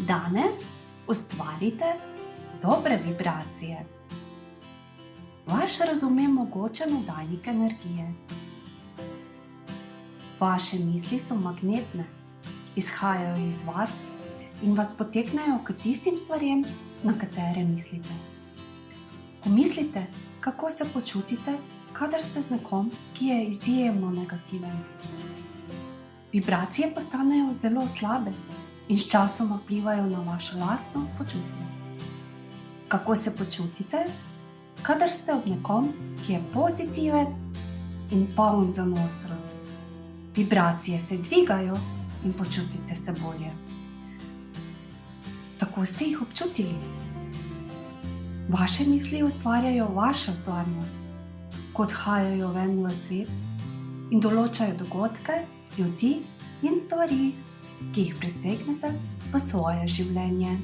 Danes ustvarite dobre vibracije. Vaš razum je mogočen oddajnik energije. Vaše misli so magnetne, izhajajo iz vas in vas poteknejo k tistim stvarem, na katere mislite. Pomislite, kako se počutite, kadar ste z nekom, ki je izjemno negativen. Vibracije postanejo zelo slabe in sčasoma vplivajo na vaše lastno počutje. Kako se počutite, kadar ste ob nekom, ki je pozitiven in poln zanosa? Vibracije se dvigajo in počutite se bolje. Tako ste jih občutili. Vaše misli ustvarjajo vašo stvarnost, ko odhajajo ven v svet in določajo dogodke, ljudi in stvari, ki jih pritegnete v svoje življenje.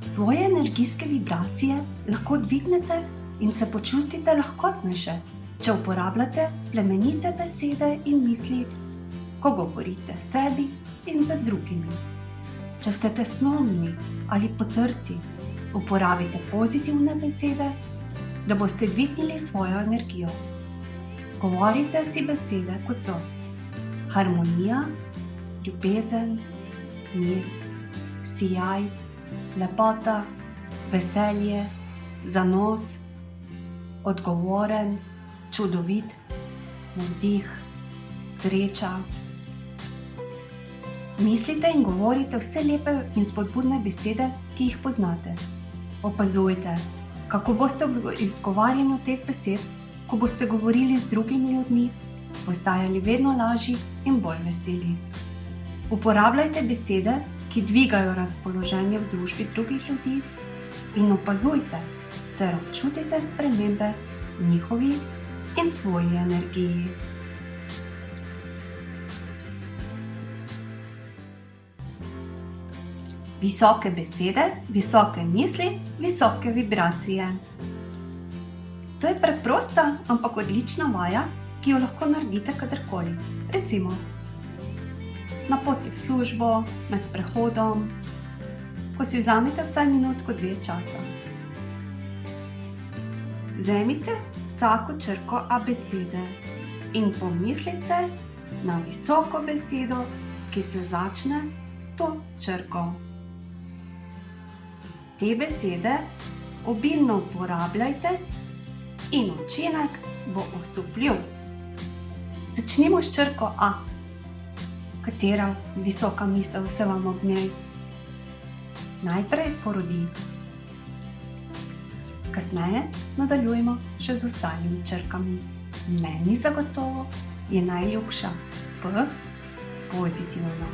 Svoje energijske vibracije lahko dvignete in se počutite lahkotnejše, če uporabljate plemenite besede in misli, ko govorite sebi in za drugimi. Če ste tesnobni ali potrti, uporabite pozitivne besede, da boste dvignili svojo energijo. Govorite si besede, kot so harmonija, ljubezen, mir, sijaj, lepota, veselje, zanos, odgovoren, čudovit, navdih, sreča. Mislite in govorite vse lepe in spodbudne besede, ki jih poznate. Opazujte, kako boste v izgovarjanju teh besed, ko boste govorili z drugimi ljudmi, postajali vedno lažji in bolj veseli. Uporabljajte besede, ki dvigajo razpoloženje v družbi drugih ljudi in opazujte ter občutite spremembe v njihovi in svoji energiji. Visoke besede, visoke misli, visoke vibracije. To je preprosta, ampak odlična vaja, ki jo lahko naredite kadarkoli. Recimo, na poti v službo, med sprehodom, ko si vzamete vsaj minutko, 2 časa. Vzemite vsako črko abecede in pomislite na visoko besedo, ki se začne s to črko. Te besede obilno uporabljajte in učinek bo osupljiv. Začnimo s črko A. Katera visoka misel se vam ob njej najprej porodi? Kasneje nadaljujemo še z ostalimi črkami. Meni zagotovo je najljubša P, pozitivno.